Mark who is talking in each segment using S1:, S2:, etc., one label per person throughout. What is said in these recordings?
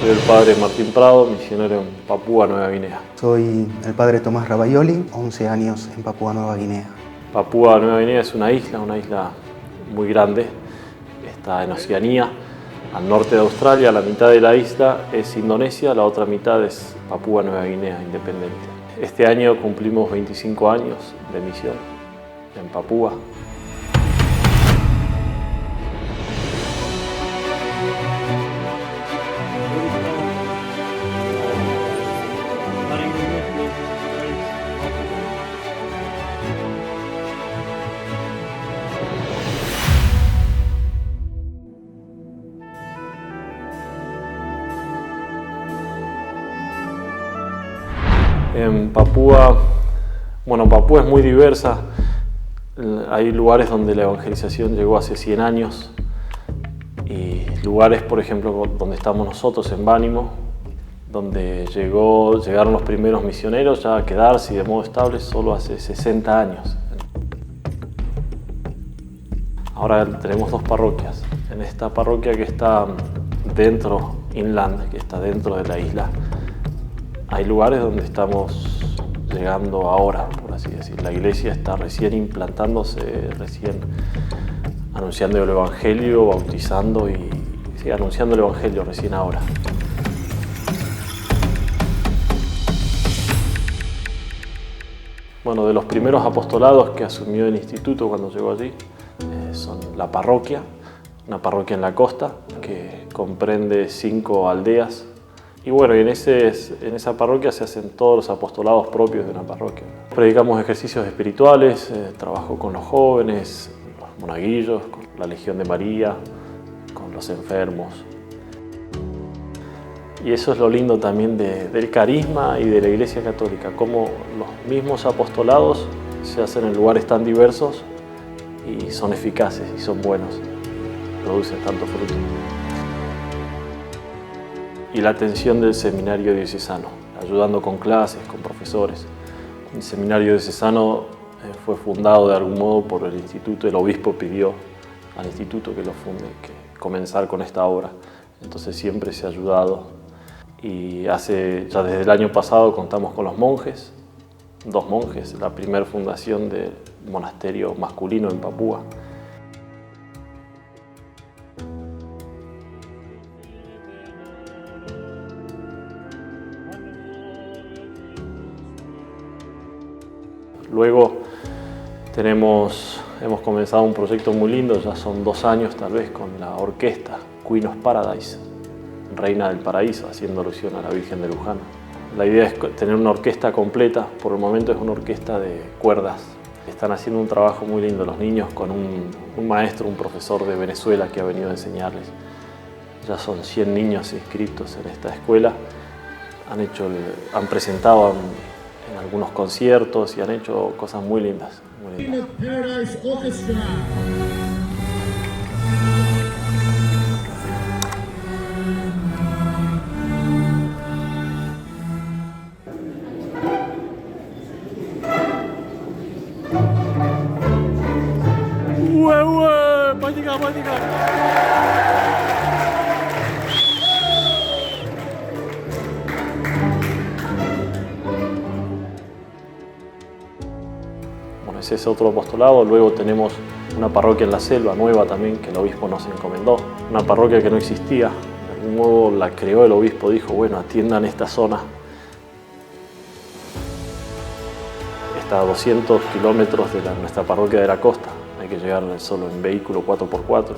S1: Soy el padre Martín Prado, misionero en Papúa Nueva Guinea.
S2: Soy el padre Tomás Rabayoli, 11 años en Papúa Nueva Guinea.
S1: Papúa Nueva Guinea es una isla muy grande. Está en Oceanía, al norte de Australia. La mitad de la isla es Indonesia, la otra mitad es Papúa Nueva Guinea independiente. Este año cumplimos 25 años de misión en Papúa. En Papúa, Papúa es muy diversa. Hay lugares donde la evangelización llegó hace 100 años y lugares, por ejemplo, donde estamos nosotros en Bánimo, donde llegaron los primeros misioneros ya a quedarse y de modo estable solo hace 60 años. Ahora tenemos dos parroquias. En esta parroquia que está dentro, inland, que está dentro de la isla, hay lugares donde estamos llegando ahora, por así decir. La iglesia está recién implantándose, recién anunciando el Evangelio, bautizando y anunciando el Evangelio recién ahora. Bueno, de los primeros apostolados que asumió el instituto cuando llegó allí, son la parroquia, una parroquia en la costa que comprende 5 aldeas. Y bueno, en esa parroquia se hacen todos los apostolados propios de una parroquia. Predicamos ejercicios espirituales, trabajo con los jóvenes, los monaguillos, con la Legión de María, con los enfermos. Y eso es lo lindo también del carisma y de la Iglesia Católica, cómo los mismos apostolados se hacen en lugares tan diversos y son eficaces y son buenos, producen tanto fruto. Y la atención del seminario diocesano, ayudando con clases, con profesores. El seminario diocesano fue fundado de algún modo por el instituto. El obispo pidió al instituto que lo funde, que comenzar con esta obra. Entonces siempre se ha ayudado. Y ya desde el año pasado contamos con los monjes, 2 monjes, la primera fundación del monasterio masculino en Papúa. Luego hemos comenzado un proyecto muy lindo, ya son 2 años tal vez, con la orquesta Queen of Paradise, Reina del Paraíso, haciendo alusión a la Virgen de Luján. La idea es tener una orquesta completa, por el momento es una orquesta de cuerdas. Están haciendo un trabajo muy lindo los niños con un maestro, un profesor de Venezuela que ha venido a enseñarles. Ya son 100 niños inscritos en esta escuela, han presentado en algunos conciertos y han hecho cosas muy lindas. Muy lindas. Ese es otro apostolado. Luego tenemos una parroquia en la selva, nueva también, que el obispo nos encomendó. Una parroquia que no existía. De algún modo la creó el obispo, dijo, bueno, atiendan esta zona. Está a 200 kilómetros de nuestra parroquia de la costa. Hay que llegar solo en vehículo 4x4.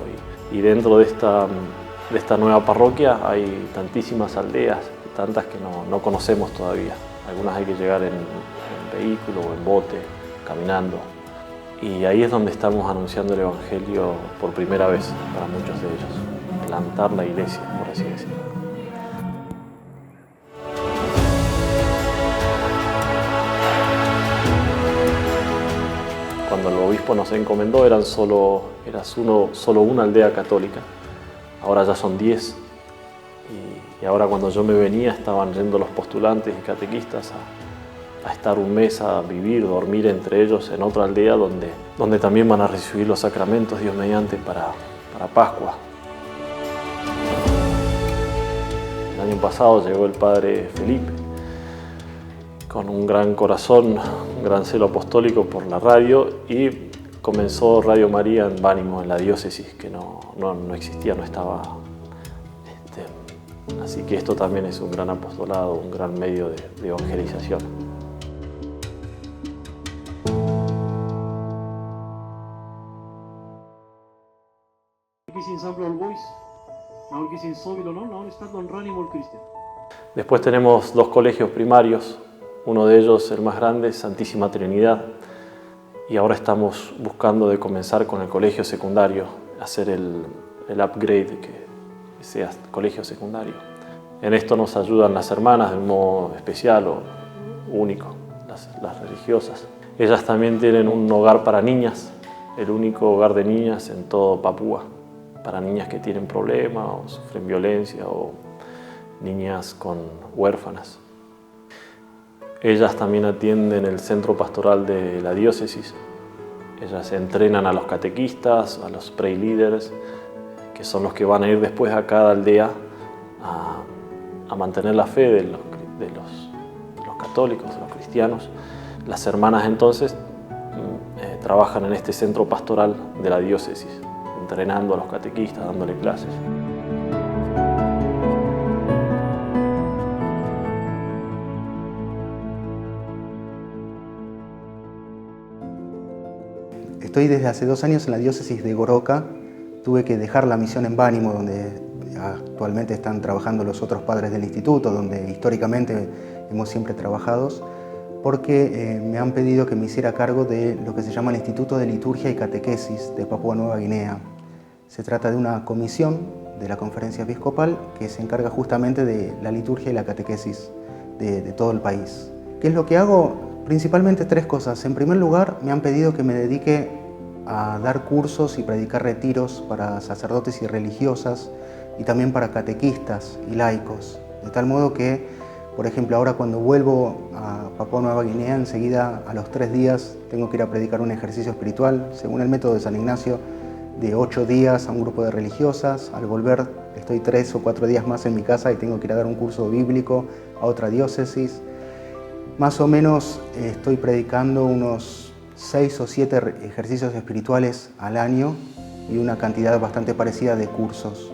S1: Y dentro de esta nueva parroquia hay tantísimas aldeas, tantas que no conocemos todavía. Algunas hay que llegar en vehículo o en bote, caminando. Y ahí es donde estamos anunciando el Evangelio por primera vez para muchos de ellos. Plantar la iglesia, por así decirlo. Cuando el obispo nos encomendó era solo una aldea católica. Ahora ya son 10. Y ahora cuando yo me venía estaban yendo los postulantes y catequistas a estar un mes, a vivir, dormir entre ellos en otra aldea donde también van a recibir los sacramentos, Dios mediante, para Pascua. El año pasado llegó el padre Felipe, con un gran corazón, un gran celo apostólico por la radio, y comenzó Radio María en Bánimo, en la diócesis, que no existía, no estaba. Así que esto también es un gran apostolado, un gran medio de evangelización. Después tenemos 2 colegios primarios, uno de ellos, el más grande, Santísima Trinidad, y ahora estamos buscando de comenzar con el colegio secundario, hacer el upgrade, que sea colegio secundario. En esto nos ayudan las hermanas de un modo especial o único, las religiosas. Ellas también tienen un hogar para niñas, el único hogar de niñas en todo Papúa, para niñas que tienen problemas o sufren violencia o niñas huérfanas. Ellas también atienden el centro pastoral de la diócesis. Ellas entrenan a los catequistas, a los pray leaders, que son los que van a ir después a cada aldea a mantener la fe de los católicos, de los cristianos. Las hermanas entonces trabajan en este centro pastoral de la diócesis, entrenando a los catequistas, dándole clases.
S2: Estoy desde hace 2 años en la diócesis de Goroca. Tuve que dejar la misión en Bánimo, donde actualmente están trabajando los otros padres del instituto, donde históricamente hemos siempre trabajado, porque me han pedido que me hiciera cargo de lo que se llama el Instituto de Liturgia y Catequesis de Papúa Nueva Guinea. Se trata de una comisión de la Conferencia Episcopal que se encarga justamente de la liturgia y la catequesis de todo el país. ¿Qué es lo que hago? Principalmente 3 cosas. En primer lugar, me han pedido que me dedique a dar cursos y predicar retiros para sacerdotes y religiosas y también para catequistas y laicos. De tal modo que, por ejemplo, ahora cuando vuelvo a Papúa Nueva Guinea, enseguida a los 3 días tengo que ir a predicar un ejercicio espiritual, según el método de San Ignacio, de 8 días a un grupo de religiosas. Al volver estoy 3 o 4 días más en mi casa y tengo que ir a dar un curso bíblico a otra diócesis. Más o menos estoy predicando unos 6 o 7 ejercicios espirituales al año y una cantidad bastante parecida de cursos.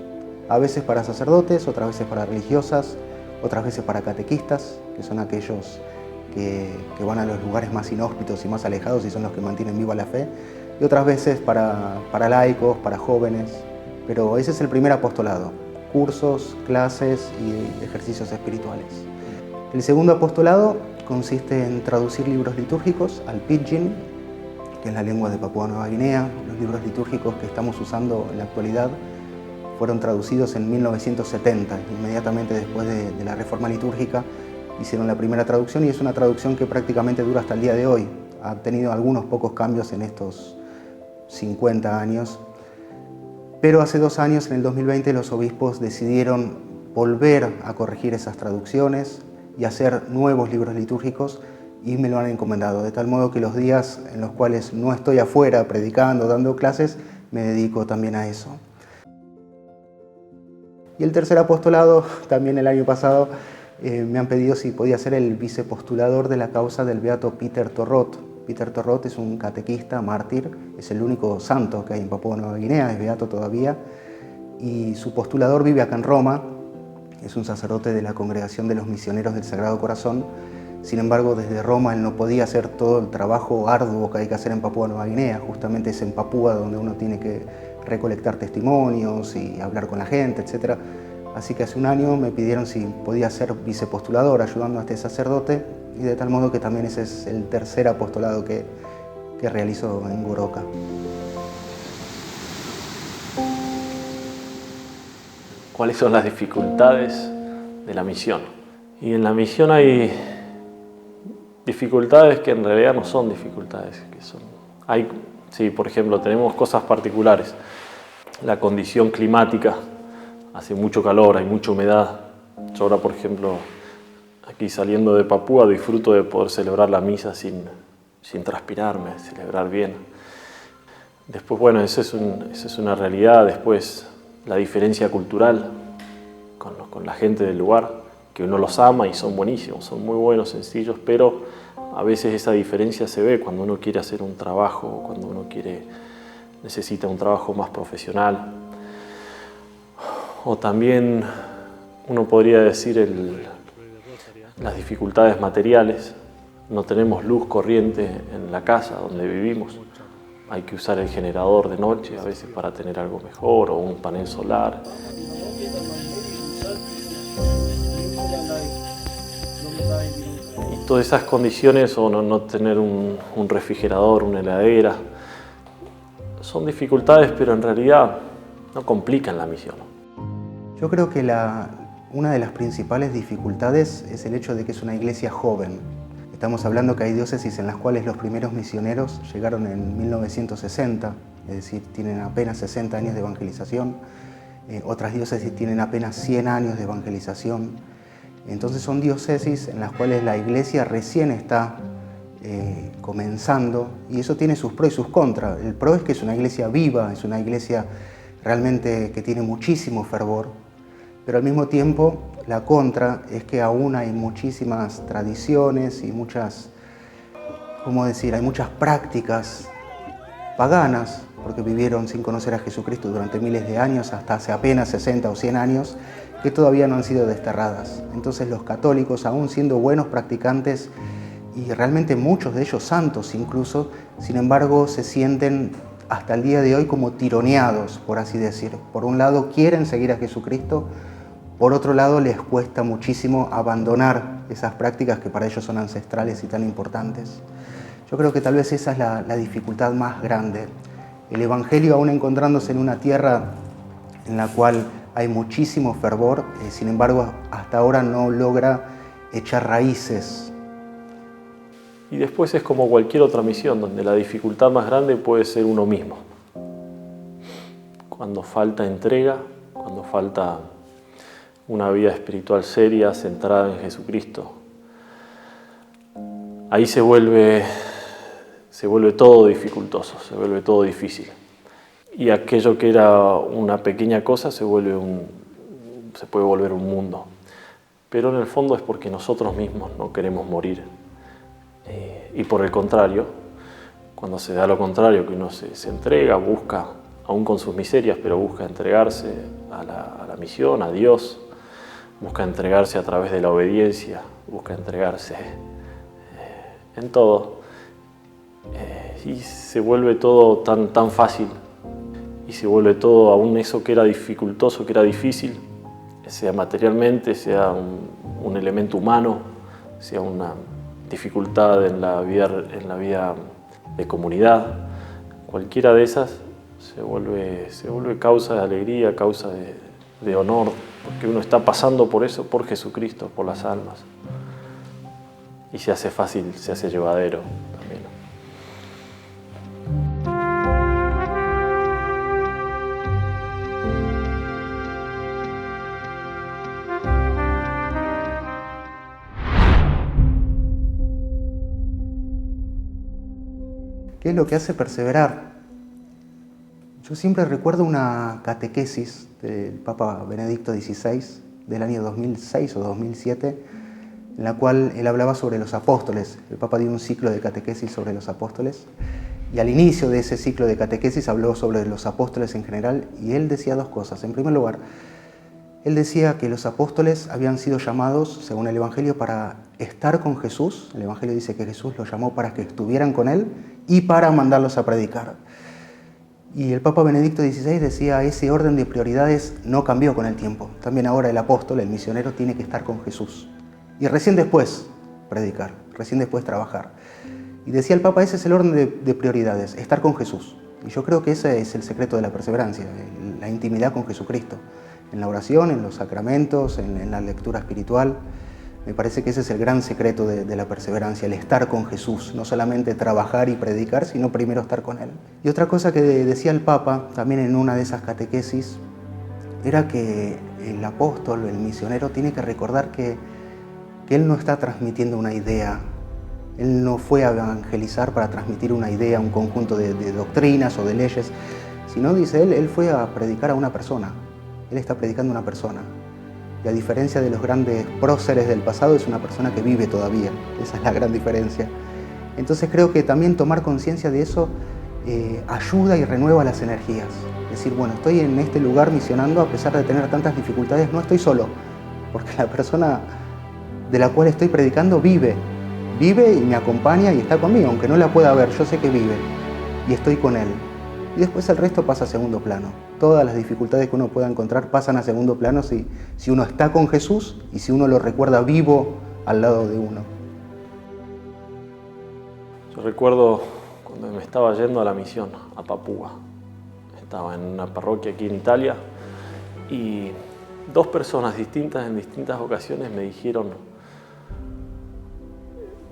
S2: A veces para sacerdotes, otras veces para religiosas, otras veces para catequistas, que son aquellos que van a los lugares más inhóspitos y más alejados y son los que mantienen viva la fe, y otras veces para laicos, para jóvenes. Pero ese es el primer apostolado: cursos, clases y ejercicios espirituales. El segundo apostolado consiste en traducir libros litúrgicos al pidgin, que es la lengua de Papúa Nueva Guinea. Los libros litúrgicos que estamos usando en la actualidad fueron traducidos en 1970, inmediatamente después de la reforma litúrgica. Hicieron la primera traducción y es una traducción que prácticamente dura hasta el día de hoy. Ha tenido algunos pocos cambios en estos 50 años, pero hace 2 años, en el 2020, los obispos decidieron volver a corregir esas traducciones y hacer nuevos libros litúrgicos, y me lo han encomendado, de tal modo que los días en los cuales no estoy afuera predicando, dando clases, me dedico también a eso. Y el tercer apostolado, también el año pasado, me han pedido si podía ser el vicepostulador de la causa del beato Peter Torrot. Peter Torrot es un catequista, mártir, es el único santo que hay en Papúa Nueva Guinea, es beato todavía, y su postulador vive acá en Roma, es un sacerdote de la Congregación de los Misioneros del Sagrado Corazón. Sin embargo, desde Roma él no podía hacer todo el trabajo arduo que hay que hacer en Papúa Nueva Guinea. Justamente es en Papúa donde uno tiene que recolectar testimonios y hablar con la gente, etc. Así que hace 1 año me pidieron si podía ser vicepostulador ayudando a este sacerdote, y de tal modo que también ese es el tercer apostolado que realizo en Goroca.
S1: ¿Cuáles son las dificultades de la misión? Y en la misión hay dificultades que en realidad no son dificultades. Sí, por ejemplo, tenemos cosas particulares. La condición climática, hace mucho calor, hay mucha humedad. Yo ahora, por ejemplo, aquí saliendo de Papúa, disfruto de poder celebrar la misa sin transpirarme, celebrar bien. Después, bueno, esa es una realidad. Después, la diferencia cultural. con la gente del lugar, que uno los ama y son buenísimos, son muy buenos, sencillos, pero a veces esa diferencia se ve cuando uno quiere hacer un trabajo, cuando uno necesita un trabajo más profesional. O también uno podría decir las dificultades materiales. No tenemos luz corriente en la casa donde vivimos. Hay que usar el generador de noche a veces para tener algo mejor, o un panel solar. Y todas esas condiciones, o no tener un refrigerador, una heladera, son dificultades, pero en realidad no complican la misión.
S2: Yo creo que una de las principales dificultades es el hecho de que es una iglesia joven. Estamos hablando que hay diócesis en las cuales los primeros misioneros llegaron en 1960, es decir, tienen apenas 60 años de evangelización. Otras diócesis tienen apenas 100 años de evangelización. Entonces son diócesis en las cuales la iglesia recién está comenzando, y eso tiene sus pros y sus contras. El pro es que es una iglesia viva, es una iglesia realmente que tiene muchísimo fervor, pero al mismo tiempo la contra es que aún hay muchísimas tradiciones y hay muchas prácticas paganas, porque vivieron sin conocer a Jesucristo durante miles de años, hasta hace apenas 60 o 100 años, que todavía no han sido desterradas. Entonces los católicos, aún siendo buenos practicantes, y realmente muchos de ellos santos incluso, sin embargo se sienten hasta el día de hoy como tironeados, por así decir. Por un lado quieren seguir a Jesucristo, por otro lado les cuesta muchísimo abandonar esas prácticas que para ellos son ancestrales y tan importantes. Yo creo que tal vez esa es la dificultad más grande. El Evangelio, aún encontrándose en una tierra en la cual hay muchísimo fervor, sin embargo hasta ahora no logra echar raíces.
S1: Y después es como cualquier otra misión, donde la dificultad más grande puede ser uno mismo. Cuando falta entrega, cuando falta una vida espiritual seria, centrada en Jesucristo, ahí se vuelve todo dificultoso, se vuelve todo difícil. Y aquello que era una pequeña cosa se puede volver un mundo. Pero en el fondo es porque nosotros mismos no queremos morir. Y por el contrario, cuando se da lo contrario, que uno se entrega, busca, aún con sus miserias, pero busca entregarse a la misión, a Dios, busca entregarse a través de la obediencia, busca entregarse en todo. Y se vuelve todo tan fácil, y se vuelve todo, aún eso que era dificultoso, que era difícil, sea materialmente, sea un elemento humano, sea una dificultad en la vida de comunidad, cualquiera de esas se vuelve causa de alegría, causa de honor, porque uno está pasando por eso, por Jesucristo, por las almas. Y se hace fácil, se hace llevadero también.
S2: ¿Qué es lo que hace perseverar? Yo siempre recuerdo una catequesis del Papa Benedicto XVI del año 2006 o 2007, en la cual él hablaba sobre los apóstoles. El Papa dio un ciclo de catequesis sobre los apóstoles, y al inicio de ese ciclo de catequesis habló sobre los apóstoles en general, y él decía dos cosas. En primer lugar, él decía que los apóstoles habían sido llamados, según el Evangelio, para estar con Jesús. El Evangelio dice que Jesús los llamó para que estuvieran con él y para mandarlos a predicar. Y el Papa Benedicto XVI decía, ese orden de prioridades no cambió con el tiempo. También ahora el apóstol, el misionero, tiene que estar con Jesús. Y recién después predicar, recién después trabajar. Y decía el Papa, ese es el orden de prioridades, estar con Jesús. Y yo creo que ese es el secreto de la perseverancia, la intimidad con Jesucristo. En la oración, en los sacramentos, en la lectura espiritual. Me parece que ese es el gran secreto de la perseverancia, el estar con Jesús. No solamente trabajar y predicar, sino primero estar con Él. Y otra cosa que decía el Papa, también en una de esas catequesis, era que el apóstol, el misionero, tiene que recordar que él no está transmitiendo una idea. Él no fue a evangelizar para transmitir una idea, un conjunto de doctrinas o de leyes, sino, dice él fue a predicar a una persona. Él está predicando a una persona. Y a diferencia de los grandes próceres del pasado, es una persona que vive todavía. Esa es la gran diferencia. Entonces creo que también tomar conciencia de eso ayuda y renueva las energías. Decir, bueno, estoy en este lugar misionando a pesar de tener tantas dificultades, no estoy solo, porque la persona de la cual estoy predicando vive y me acompaña y está conmigo, aunque no la pueda ver, yo sé que vive y estoy con él. Y después el resto pasa a segundo plano. Todas las dificultades que uno pueda encontrar pasan a segundo plano si uno está con Jesús y si uno lo recuerda vivo al lado de uno.
S1: Yo recuerdo cuando me estaba yendo a la misión, a Papúa. Estaba en una parroquia aquí en Italia y dos personas distintas en distintas ocasiones me dijeron,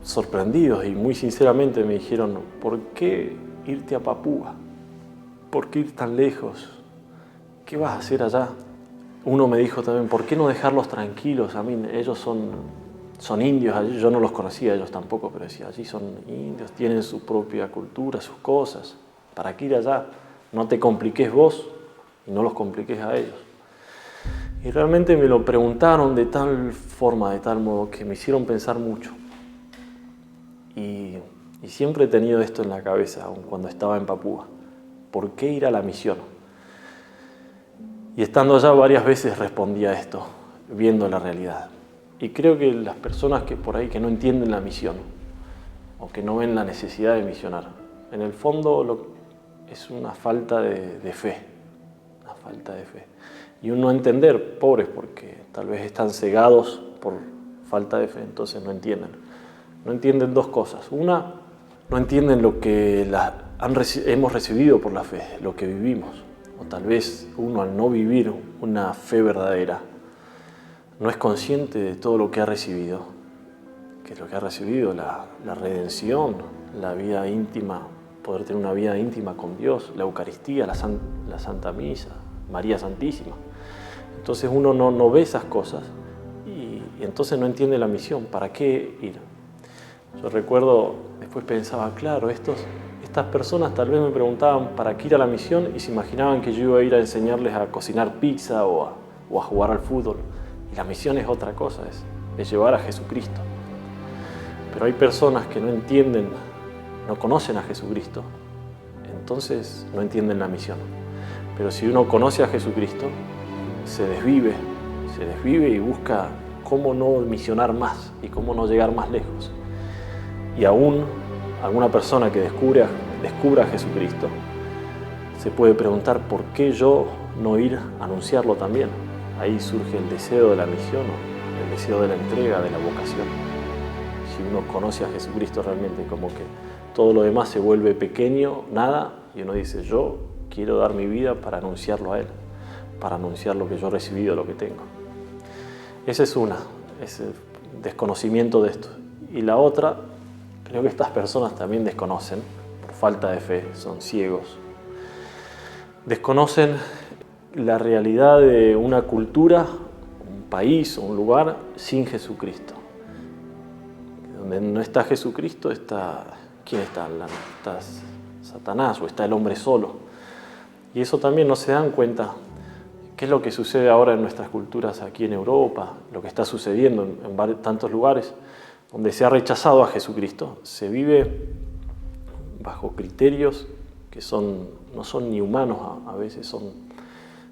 S1: sorprendidos y muy sinceramente me dijeron, ¿por qué irte a Papúa? ¿Por qué ir tan lejos? ¿Qué vas a hacer allá? Uno me dijo también, ¿por qué no dejarlos tranquilos? A mí ellos son indios, allí yo no los conocía, ellos tampoco, pero decía, allí son indios, tienen su propia cultura, sus cosas. ¿Para qué ir allá? No te compliques vos y no los compliques a ellos. Y realmente me lo preguntaron de tal forma, de tal modo, que me hicieron pensar mucho. Y siempre he tenido esto en la cabeza, aun cuando estaba en Papúa. ¿Por qué ir a la misión? Y estando allá varias veces respondí a esto, viendo la realidad. Y creo que las personas que por ahí que no entienden la misión, o que no ven la necesidad de misionar, en el fondo es una falta de fe, una falta de fe. Y un no entender, pobres, porque tal vez están cegados por falta de fe, entonces no entienden. No entienden dos cosas. Una, no entienden lo que hemos recibido por la fe, lo que vivimos. O tal vez uno al no vivir una fe verdadera, no es consciente de todo lo que ha recibido, que es lo que ha recibido, la redención, la vida íntima, poder tener una vida íntima con Dios, la Eucaristía, la Santa Misa, María Santísima. Entonces uno no ve esas cosas y entonces no entiende la misión. ¿Para qué ir? Yo recuerdo, después pensaba, claro, estas personas tal vez me preguntaban para qué ir a la misión y se imaginaban que yo iba a ir a enseñarles a cocinar pizza o a jugar al fútbol. Y la misión es otra cosa, es llevar a Jesucristo. Pero hay personas que no entienden, no conocen a Jesucristo, entonces no entienden la misión. Pero si uno conoce a Jesucristo, se desvive y busca cómo no misionar más y cómo no llegar más lejos. Y aún alguna persona que descubra a Jesucristo se puede preguntar por qué yo no ir a anunciarlo también. Ahí surge el deseo de la misión, el deseo de la entrega, de la vocación. Si uno conoce a Jesucristo realmente, como que todo lo demás se vuelve pequeño, nada, y uno dice, yo quiero dar mi vida para anunciarlo a Él, para anunciar lo que yo he recibido, lo que tengo. Esa es una, ese desconocimiento de esto. Y la otra, creo que estas personas también desconocen, por falta de fe, son ciegos. Desconocen la realidad de una cultura, un país o un lugar sin Jesucristo. Donde no está Jesucristo, ¿quién está? Está Satanás o está el hombre solo. Y eso también no se dan cuenta. ¿Qué es lo que sucede ahora en nuestras culturas aquí en Europa? Lo que está sucediendo en tantos lugares donde se ha rechazado a Jesucristo. Se vive bajo criterios que no son ni humanos, a veces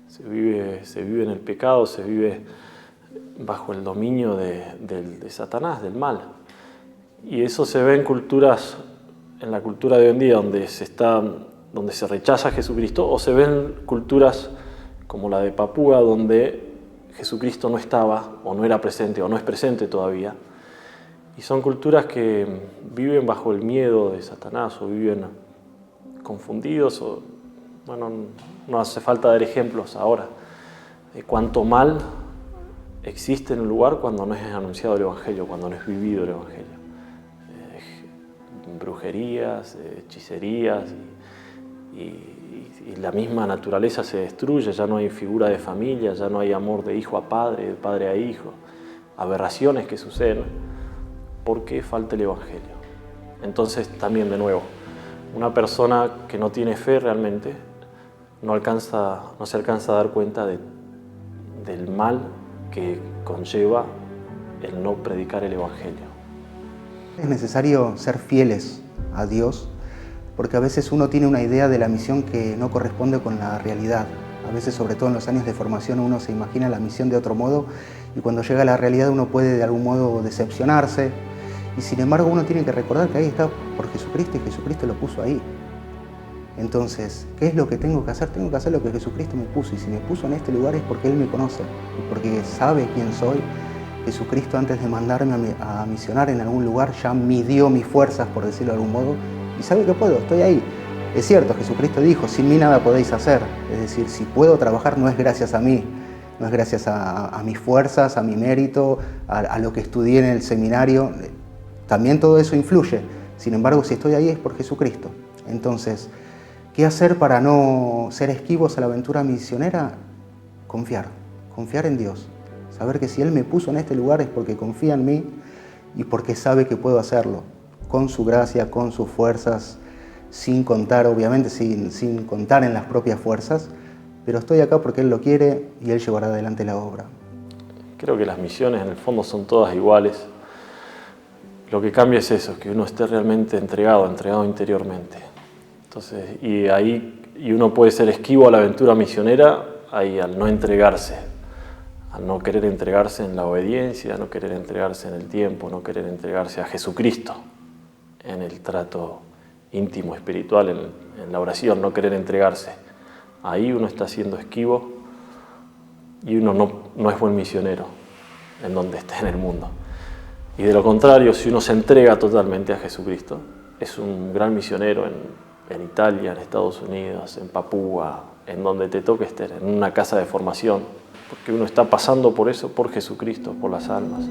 S1: se vive en el pecado, se vive bajo el dominio de Satanás, del mal. Y eso se ve en la cultura de hoy en día, donde se rechaza a Jesucristo, o se ven culturas como la de Papúa, donde Jesucristo no estaba, o no era presente, o no es presente todavía. Y son culturas que viven bajo el miedo de Satanás, o viven confundidos, no hace falta dar ejemplos ahora de cuánto mal existe en un lugar cuando no es anunciado el Evangelio, cuando no es vivido el Evangelio. Brujerías, hechicerías y la misma naturaleza se destruye, ya no hay figura de familia, ya no hay amor de hijo a padre, de padre a hijo, aberraciones que suceden porque falta el Evangelio. Entonces también de nuevo, una persona que no tiene fe realmente no se alcanza a dar cuenta del mal que conlleva el no predicar el Evangelio.
S2: Es necesario ser fieles a Dios, porque a veces uno tiene una idea de la misión que no corresponde con la realidad. A veces, sobre todo en los años de formación, uno se imagina la misión de otro modo y cuando llega a la realidad uno puede de algún modo decepcionarse. Y sin embargo uno tiene que recordar que ahí está por Jesucristo y Jesucristo lo puso ahí. Entonces, ¿qué es lo que tengo que hacer? Tengo que hacer lo que Jesucristo me puso, y si me puso en este lugar es porque Él me conoce y porque sabe quién soy. Jesucristo, antes de mandarme a misionar en algún lugar, ya midió mis fuerzas, por decirlo de algún modo, y sabe que puedo, estoy ahí. Es cierto, Jesucristo dijo, sin mí nada podéis hacer. Es decir, si puedo trabajar no es gracias a mí, no es gracias a mis fuerzas, a mi mérito, a lo que estudié en el seminario. También todo eso influye. Sin embargo, si estoy ahí es por Jesucristo. Entonces, ¿qué hacer para no ser esquivos a la aventura misionera? Confiar en Dios. Saber que si Él me puso en este lugar es porque confía en mí y porque sabe que puedo hacerlo. Con su gracia, con sus fuerzas, sin contar, obviamente, sin contar en las propias fuerzas. Pero estoy acá porque Él lo quiere y Él llevará adelante la obra.
S1: Creo que las misiones en el fondo son todas iguales. Lo que cambia es eso, que uno esté realmente entregado interiormente. Entonces, y uno puede ser esquivo a la aventura misionera ahí al no entregarse, al no querer entregarse en la obediencia, no querer entregarse en el tiempo, no querer entregarse a Jesucristo en el trato íntimo, espiritual, en la oración, no querer entregarse. Ahí uno está siendo esquivo y uno no es buen misionero en donde esté en el mundo. Y de lo contrario, si uno se entrega totalmente a Jesucristo, es un gran misionero en Italia, en Estados Unidos, en Papúa, en donde te toque estar, en una casa de formación, porque uno está pasando por eso, por Jesucristo, por las almas.